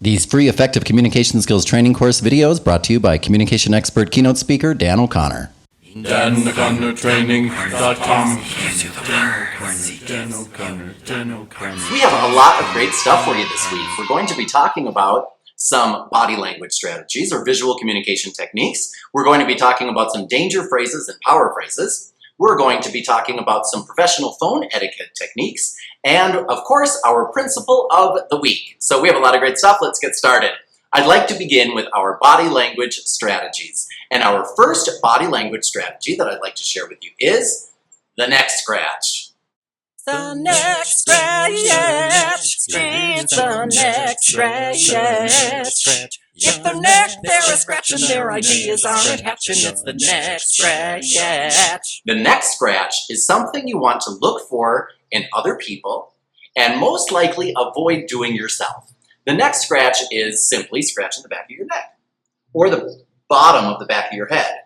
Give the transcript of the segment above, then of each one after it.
These free effective communication skills training course videos brought to you by communication expert keynote speaker Dan O'Connor. DanO'ConnorTraining.com. We have a lot of great stuff for you this week. We're going to be talking about some body language strategies or visual communication techniques. We're going to be talking about some danger phrases and power phrases. We're going to be talking about some professional phone etiquette techniques, and of course, our principle of the week. So we have a lot of great stuff. Let's get started. I'd like to begin with our body language strategies. And our first body language strategy that I'd like to share with you is the neck scratch. The neck scratch, it's the neck scratch. If their neck they're scratching, their ideas aren't hatching, it's the neck scratch. The neck scratch is something you want to look for in other people and most likely avoid doing yourself. The neck scratch is simply scratching the back of your neck or the bottom of the back of your head.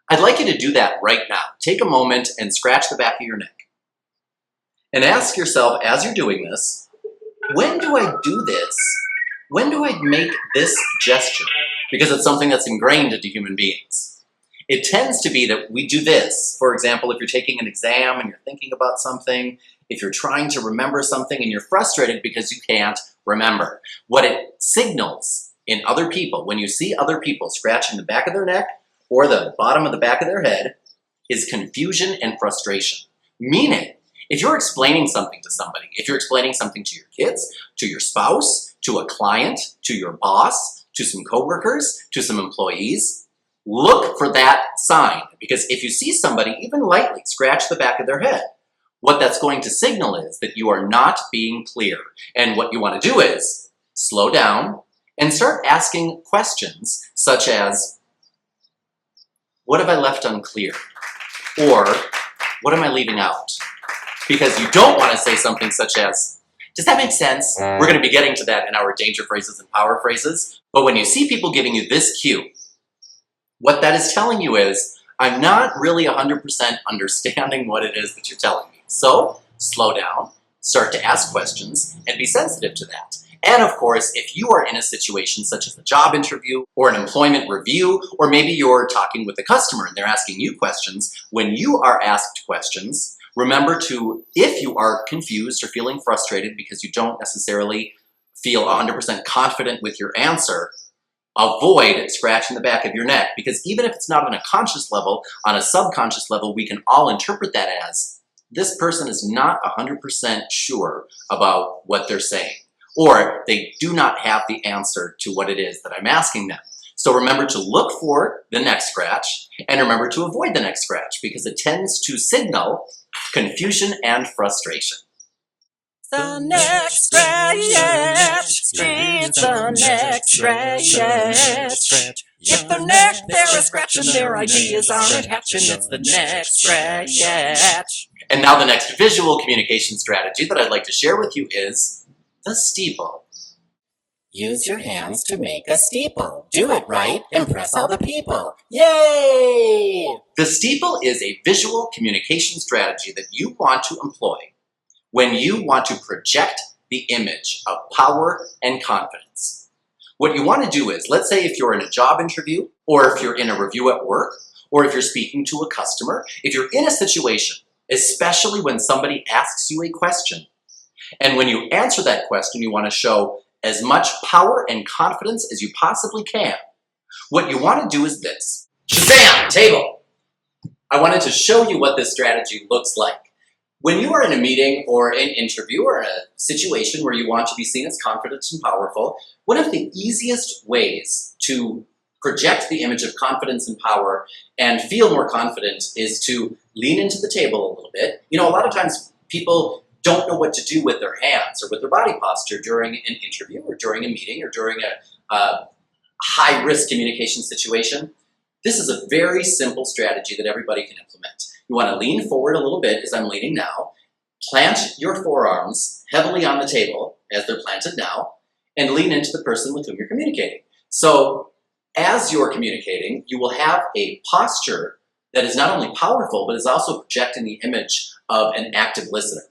I'd like you to do that right now. Take a moment and scratch the back of your neck. And ask yourself as you're doing this, when do I do this? When do I make this gesture? Because it's something that's ingrained into human beings. It tends to be that we do this. For example, if you're taking an exam and you're thinking about something, if you're trying to remember something and you're frustrated because you can't remember. What it signals in other people, when you see other people scratching the back of their neck or the bottom of the back of their head, is confusion and frustration. Meaning, if you're explaining something to somebody, if you're explaining something to your kids, to your spouse, to a client, to your boss, to some coworkers, to some employees, look for that sign. Because if you see somebody even lightly scratch the back of their head, what that's going to signal is that you are not being clear. And what you want to do is slow down and start asking questions such as, what have I left unclear? Or, what am I leaving out? Because you don't want to say something such as, does that make sense? We're going to be getting to that in our danger phrases and power phrases. But when you see people giving you this cue, what that is telling you is, I'm not really 100% understanding what it is that you're telling me. So slow down, start to ask questions, and be sensitive to that. And of course, if you are in a situation such as a job interview or an employment review, or maybe you're talking with a customer and they're asking you questions, when you are asked questions, remember to, if you are confused or feeling frustrated because you don't necessarily feel 100% confident with your answer, avoid scratching the back of your neck. Because even if it's not on a conscious level, on a subconscious level, we can all interpret that as, this person is not 100% sure about what they're saying, or they do not have the answer to what it is that I'm asking them. So remember to look for the neck scratch, and remember to avoid the neck scratch, because it tends to signal confusion and frustration. The neck scratch, it's the neck scratch. If their neck they're scratching, their ideas aren't hatching, it's the neck scratch. And now the next visual communication strategy that I'd like to share with you is the steeple. Use your hands to make a steeple. Do it right, impress all the people. Yay! The steeple is a visual communication strategy that you want to employ when you want to project the image of power and confidence. What you want to do is, let's say if you're in a job interview, or if you're in a review at work, or if you're speaking to a customer, if you're in a situation, especially when somebody asks you a question, and when you answer that question, you want to show as much power and confidence as you possibly can. What you want to do is this. Shazam! Table! I wanted to show you what this strategy looks like. When you are in a meeting or an interview or a situation where you want to be seen as confident and powerful, one of the easiest ways to project the image of confidence and power and feel more confident is to lean into the table a little bit. You know, a lot of times people don't know what to do with their hands or with their body posture during an interview or during a meeting or during a high-risk communication situation. This is a very simple strategy that everybody can implement. You want to lean forward a little bit, as I'm leaning now, plant your forearms heavily on the table, as they're planted now, and lean into the person with whom you're communicating. So as you're communicating, you will have a posture that is not only powerful, but is also projecting the image of an active listener.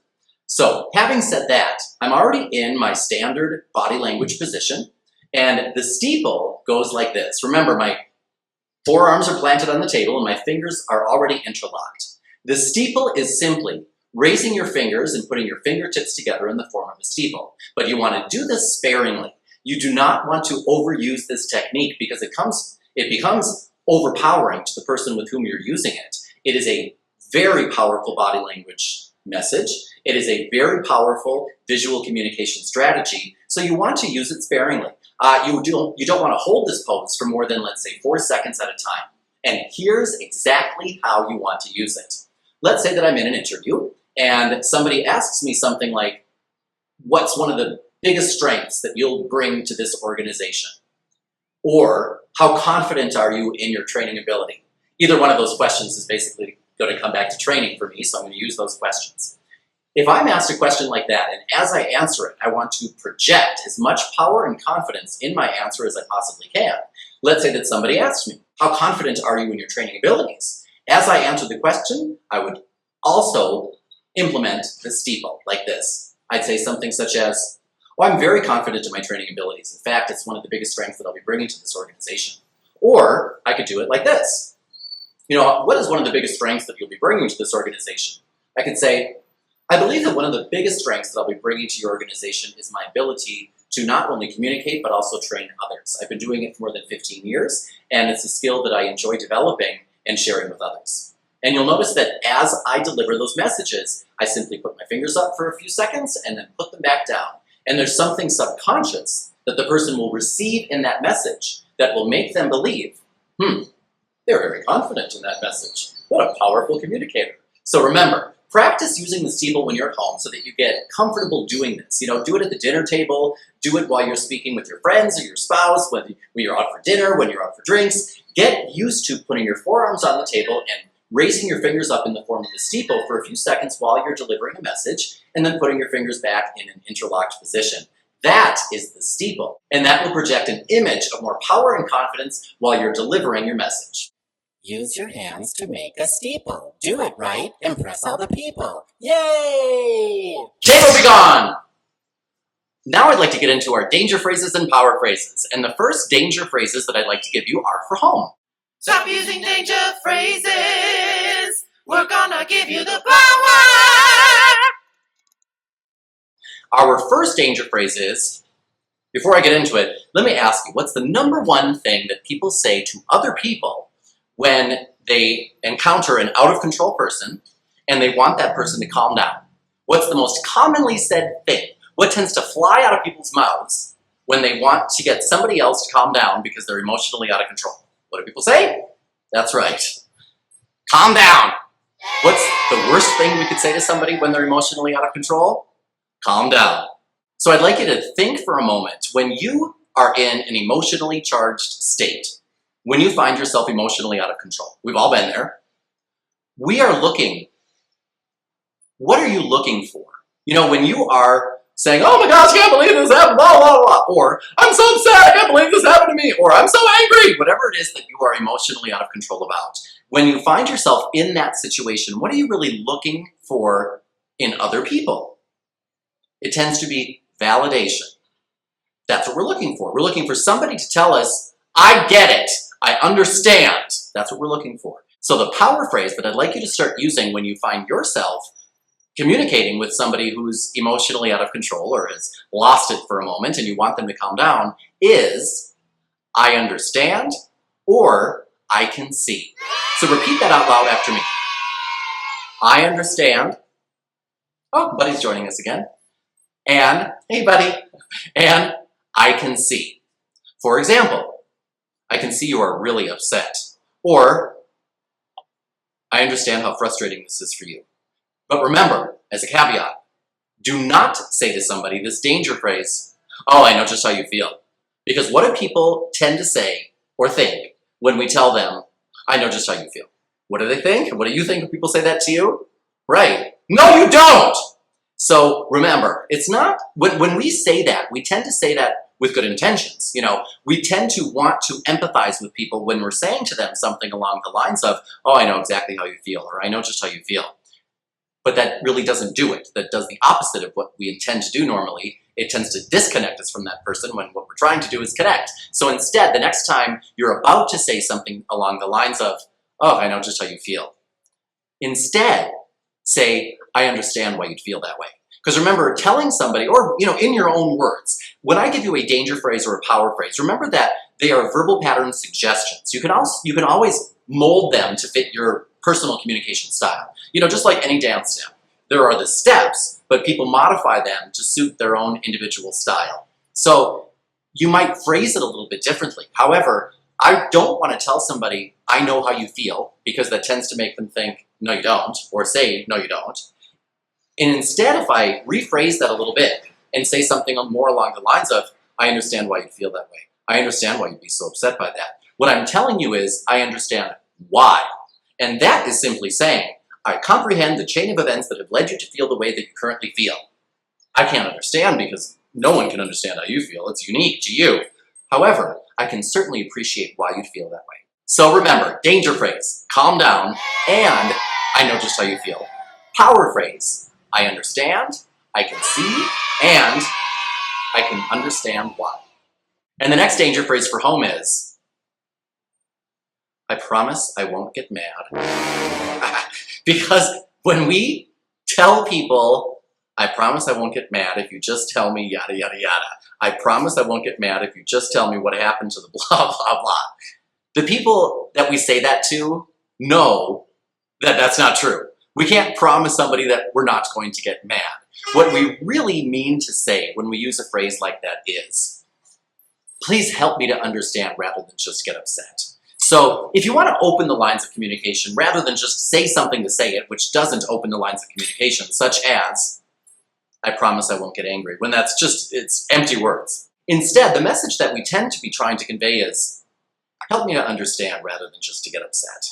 So having said that, I'm already in my standard body language position, And the steeple goes like this. Remember, my forearms are planted on the table and my fingers are already interlocked. The steeple is simply raising your fingers and putting your fingertips together in the form of a steeple. But you want to do this sparingly. You do not want to overuse this technique because it becomes overpowering to the person with whom you're using it. It is a very powerful body language message. It is a very powerful visual communication strategy, so you want to use it sparingly. You don't want to hold this pose for more than, let's say, 4 seconds at a time. And here's exactly how you want to use it. Let's say that I'm in an interview and somebody asks me something like, what's one of the biggest strengths that you'll bring to this organization? Or how confident are you in your training ability? Either one of those questions is basically going to come back to training for me, so I'm going to use those questions. If I'm asked a question like that, and as I answer it, I want to project as much power and confidence in my answer as I possibly can. Let's say that somebody asks me, how confident are you in your training abilities? As I answer the question, I would also implement the steeple like this. I'd say something such as, well, I'm very confident in my training abilities. In fact, it's one of the biggest strengths that I'll be bringing to this organization. Or I could do it like this. You know, what is one of the biggest strengths that you'll be bringing to this organization? I could say, I believe that one of the biggest strengths that I'll be bringing to your organization is my ability to not only communicate, but also train others. I've been doing it for more than 15 years, and it's a skill that I enjoy developing and sharing with others. And you'll notice that as I deliver those messages, I simply put my fingers up for a few seconds and then put them back down. And there's something subconscious that the person will receive in that message that will make them believe, they're very confident in that message. What a powerful communicator. So remember, practice using the steeple when you're at home so that you get comfortable doing this. You know, do it at the dinner table, do it while you're speaking with your friends or your spouse, when you're out for dinner, when you're out for drinks. Get used to putting your forearms on the table and raising your fingers up in the form of the steeple for a few seconds while you're delivering a message, and then putting your fingers back in an interlocked position. That is the steeple, and that will project an image of more power and confidence while you're delivering your message. Use your hands to make a steeple. Do it right. Impress all the people. Yay! Table be gone! Now I'd like to get into our danger phrases and power phrases. And the first danger phrases that I'd like to give you are for home. Stop using danger phrases. We're gonna give you the power. Our first danger phrase is, before I get into it, let me ask you, what's the number one thing that people say to other people when they encounter an out-of-control person and they want that person to calm down? What's the most commonly said thing? What tends to fly out of people's mouths when they want to get somebody else to calm down because they're emotionally out of control? What do people say? That's right. Calm down. What's the worst thing we could say to somebody when they're emotionally out of control? Calm down. So I'd like you to think for a moment, when you are in an emotionally charged state, when you find yourself emotionally out of control, we've all been there, we are looking, what are you looking for? You know, when you are saying, oh my gosh, I can't believe this happened, blah, blah, blah, or I'm so upset, I can't believe this happened to me, or I'm so angry, whatever it is that you are emotionally out of control about. When you find yourself in that situation, what are you really looking for in other people? It tends to be validation. That's what we're looking for. We're looking for somebody to tell us, I get it, I understand. That's what we're looking for. So the power phrase that I'd like you to start using when you find yourself communicating with somebody who's emotionally out of control or has lost it for a moment and you want them to calm down is, I understand, or I can see. So repeat that out loud after me. I understand. Oh, Buddy's joining us again. And, hey buddy, and I can see. For example, I can see you are really upset. Or, I understand how frustrating this is for you. But remember, as a caveat, do not say to somebody this danger phrase, oh, I know just how you feel. Because what do people tend to say or think when we tell them, I know just how you feel? What do they think? What do you think when people say that to you? Right. No, you don't! So remember, it's not, when we say that, we tend to say that with good intentions. You know, we tend to want to empathize with people when we're saying to them something along the lines of, oh, I know exactly how you feel, or I know just how you feel. But that really doesn't do it. That does the opposite of what we intend to do normally. it tends to disconnect us from that person when what we're trying to do is connect. So instead, the next time you're about to say something along the lines of, oh, I know just how you feel, instead say, I understand why you'd feel that way. Because remember, telling somebody, or in your own words, when I give you a danger phrase or a power phrase, remember that they are verbal pattern suggestions. You can always mold them to fit your personal communication style. Just like any dance step. There are the steps, but people modify them to suit their own individual style. So you might phrase it a little bit differently. However, I don't want to tell somebody, I know how you feel, because that tends to make them think, no you don't, or say, no you don't. And instead, if I rephrase that a little bit and say something more along the lines of, I understand why you feel that way. I understand why you'd be so upset by that. What I'm telling you is, I understand why. And that is simply saying, I comprehend the chain of events that have led you to feel the way that you currently feel. I can't understand because no one can understand how you feel. It's unique to you. However, I can certainly appreciate why you'd feel that way. So remember, danger phrase, calm down, and I know just how you feel. Power phrase, I understand, I can see, and I can understand why. And the next danger phrase for home is, I promise I won't get mad. Because when we tell people, I promise I won't get mad if you just tell me yada, yada, yada. I promise I won't get mad if you just tell me what happened to the blah, blah, blah. The people that we say that to know that that's not true. We can't promise somebody that we're not going to get mad. What we really mean to say when we use a phrase like that is, please help me to understand rather than just get upset. So if you want to open the lines of communication, rather than just say something to say it, which doesn't open the lines of communication, such as, I promise I won't get angry, when it's empty words. Instead, the message that we tend to be trying to convey is, help me to understand rather than just to get upset.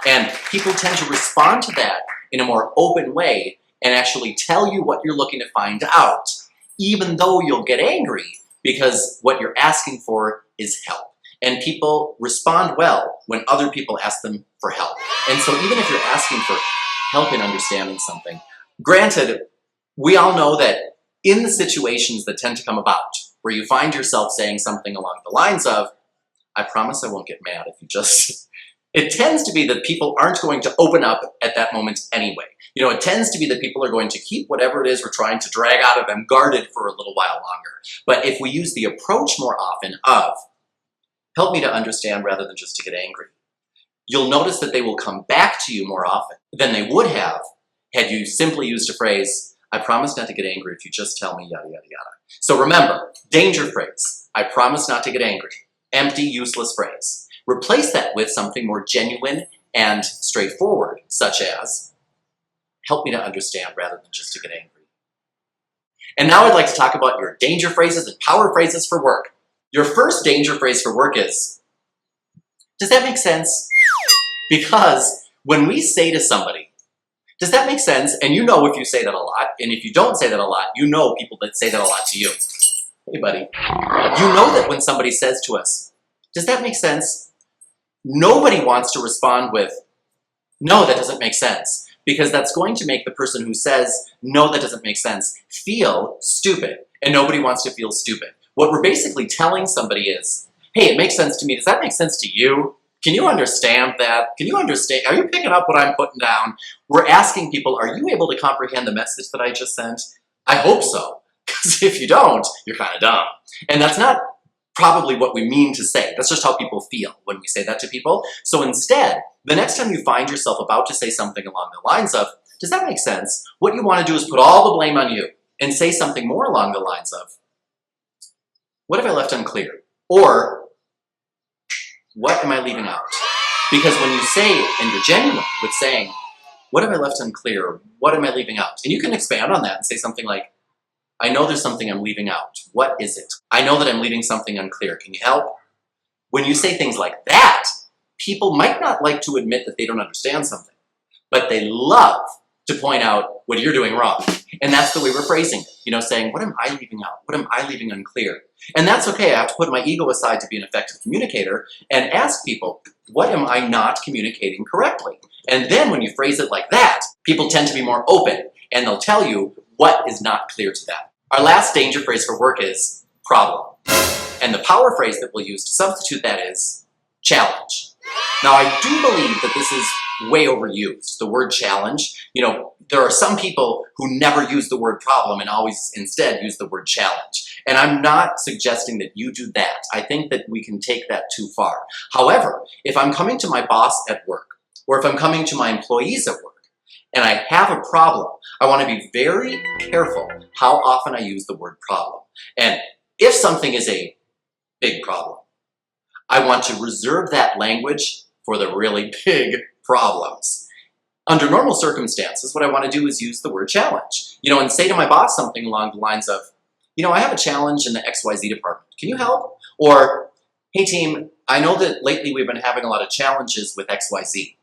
And people tend to respond to that in a more open way and actually tell you what you're looking to find out, even though you'll get angry, because what you're asking for is help. And people respond well when other people ask them for help. And so even if you're asking for help in understanding something, granted, we all know that in the situations that tend to come about, where you find yourself saying something along the lines of, I promise I won't get mad if you just... It tends to be that people aren't going to open up at that moment anyway. It tends to be that people are going to keep whatever it is we're trying to drag out of them guarded for a little while longer. But if we use the approach more often of, help me to understand rather than just to get angry, you'll notice that they will come back to you more often than they would have had you simply used a phrase, I promise not to get angry if you just tell me yada, yada, yada. So remember, danger phrase, I promise not to get angry. Empty, useless phrase. Replace that with something more genuine and straightforward, such as, help me to understand rather than just to get angry. And now I'd like to talk about your danger phrases and power phrases for work. Your first danger phrase for work is, does that make sense? Because when we say to somebody, does that make sense? And if you say that a lot, and if you don't say that a lot, people that say that a lot to you. Hey buddy, that when somebody says to us, does that make sense? Nobody wants to respond with, no, that doesn't make sense. Because that's going to make the person who says, no, that doesn't make sense, feel stupid. And nobody wants to feel stupid. What we're basically telling somebody is, hey, it makes sense to me. Does that make sense to you? Can you understand that? Can you understand? Are you picking up what I'm putting down? We're asking people, are you able to comprehend the message that I just sent? I hope so. Because if you don't, you're kind of dumb. And that's not probably what we mean to say. That's just how people feel when we say that to people. So instead, the next time you find yourself about to say something along the lines of, does that make sense? What you want to do is put all the blame on you and say something more along the lines of, what have I left unclear? Or, what am I leaving out? Because when you say, and you're genuine with saying, what have I left unclear? Or what am I leaving out? And you can expand on that and say something like, I know there's something I'm leaving out. What is it? I know that I'm leaving something unclear. Can you help? When you say things like that, people might not like to admit that they don't understand something, but they love to point out what you're doing wrong. And that's the way we're phrasing it, saying, what am I leaving out? What am I leaving unclear? And that's okay. I have to put my ego aside to be an effective communicator and ask people, what am I not communicating correctly? And then when you phrase it like that, people tend to be more open and they'll tell you what is not clear to them. Our last danger phrase for work is problem. And the power phrase that we'll use to substitute that is challenge. Now, I do believe that this is way overused, the word challenge. You know, there are some people who never use the word problem and always instead use the word challenge. And I'm not suggesting that you do that. I think that we can take that too far. However, if I'm coming to my boss at work, or if I'm coming to my employees at work, and I have a problem, I want to be very careful how often I use the word problem. And if something is a big problem, I want to reserve that language for the really big problems. Under normal circumstances, what I want to do is use the word challenge. You know, and say to my boss something along the lines of, you know, I have a challenge in the XYZ department. Can you help? Or, hey team, I know that lately we've been having a lot of challenges with XYZ.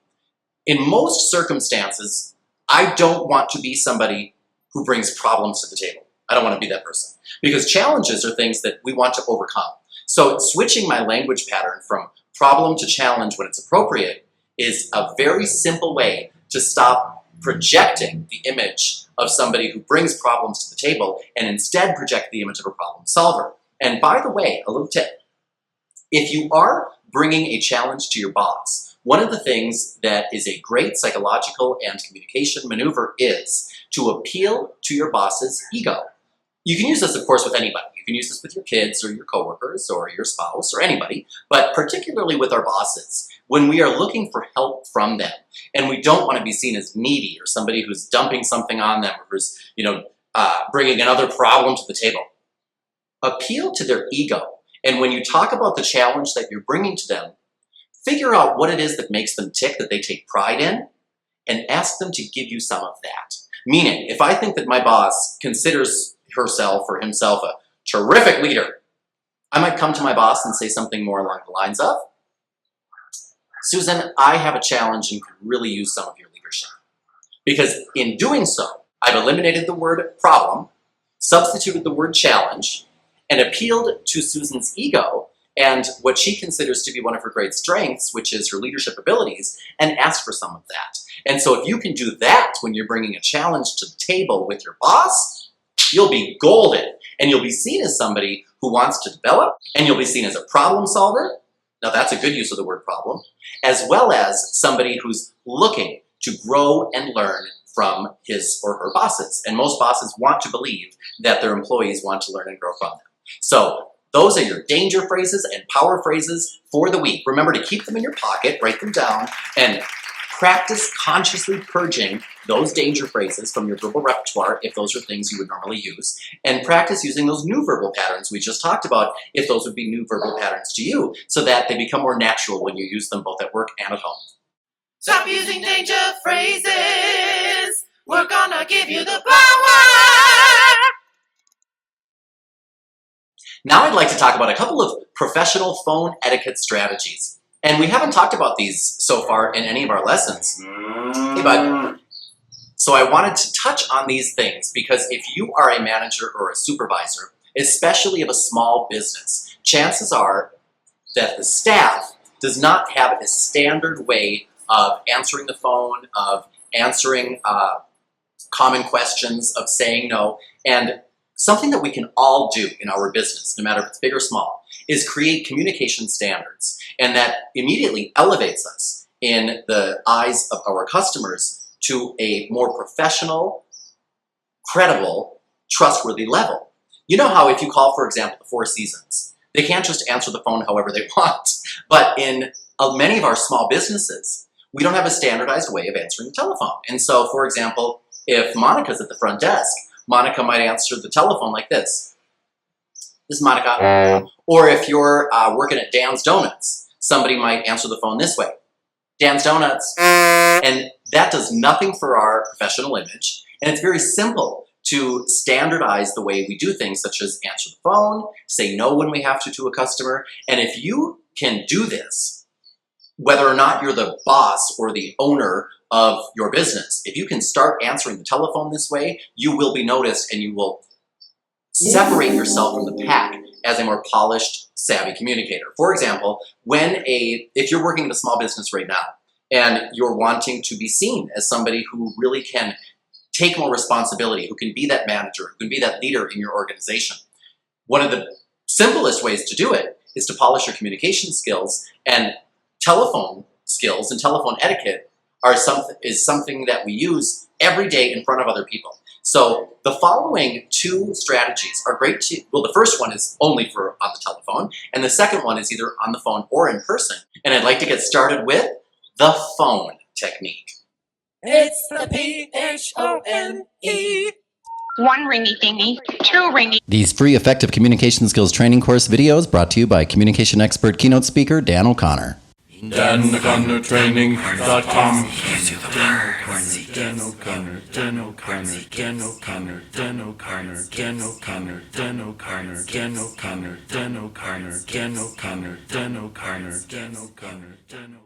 In most circumstances, I don't want to be somebody who brings problems to the table. I don't want to be that person. Because challenges are things that we want to overcome. So switching my language pattern from problem to challenge when it's appropriate is a very simple way to stop projecting the image of somebody who brings problems to the table and instead project the image of a problem solver. And by the way, a little tip. If you are bringing a challenge to your boss, one of the things that is a great psychological and communication maneuver is to appeal to your boss's ego. You can use this, of course, with anybody. You can use this with your kids or your coworkers or your spouse or anybody, but particularly with our bosses, when we are looking for help from them and we don't want to be seen as needy or somebody who's dumping something on them or who's, bringing another problem to the table. Appeal to their ego. And when you talk about the challenge that you're bringing to them, figure out what it is that makes them tick, that they take pride in, and ask them to give you some of that. Meaning, if I think that my boss considers herself or himself a terrific leader, I might come to my boss and say something more along the lines of, Susan, I have a challenge and could really use some of your leadership. Because in doing so, I've eliminated the word problem, substituted the word challenge, and appealed to Susan's ego and what she considers to be one of her great strengths, which is her leadership abilities, and asked for some of that. And so if you can do that when you're bringing a challenge to the table with your boss, you'll be golden, and you'll be seen as somebody who wants to develop, and you'll be seen as a problem solver. Now that's a good use of the word problem, as well as somebody who's looking to grow and learn from his or her bosses. And most bosses want to believe that their employees want to learn and grow from them. So those are your danger phrases and power phrases for the week. Remember to keep them in your pocket, write them down, and practice consciously purging those danger phrases from your verbal repertoire if those are things you would normally use, and practice using those new verbal patterns we just talked about if those would be new verbal patterns to you, so that they become more natural when you use them both at work and at home. Stop using danger phrases. We're gonna give you the power. Now I'd like to talk about a couple of professional phone etiquette strategies. And we haven't talked about these so far in any of our lessons. Hey, bud. So I wanted to touch on these things because if you are a manager or a supervisor, especially of a small business, chances are that the staff does not have a standard way of answering the phone, of answering common questions, of saying no. And something that we can all do in our business, no matter if it's big or small, is create communication standards. And that immediately elevates us in the eyes of our customers to a more professional, credible, trustworthy level. You know how if you call, for example, the Four Seasons, they can't just answer the phone however they want. But in many of our small businesses, we don't have a standardized way of answering the telephone. And so, for example, if Monica's at the front desk, Monica might answer the telephone like this. This is Monica. Or if you're working at Dan's Donuts, somebody might answer the phone this way. Dan's Donuts. And that does nothing for our professional image. And it's very simple to standardize the way we do things, such as answer the phone, say no when we have to a customer. And if you can do this, whether or not you're the boss or the owner of your business, if you can start answering the telephone this way, you will be noticed and you will separate yourself from the pack as a more polished, savvy communicator. For example, if you're working in a small business right now and you're wanting to be seen as somebody who really can take more responsibility, who can be that manager, who can be that leader in your organization. One of the simplest ways to do it is to polish your communication skills, and telephone skills and telephone etiquette is something that we use every day in front of other people. So the following two strategies are great to, well, the first one is only for on the telephone, and the second one is either on the phone or in person. And I'd like to get started with the phone technique. It's the PHONE. One ringy dingy, two ringy. These free effective communication skills training course videos brought to you by communication expert keynote speaker Dan O'Connor. DanO'ConnorTraining.com. Dan O'Connor, Dan O'Connor, Dan O'Connor, Dan O'Connor, Dan O'Connor, Dan O'Connor, Dan O'Connor, Dan O'Connor, Dan O'Connor, Dan O'Connor, Dan O'Connor, Dan O'Connor.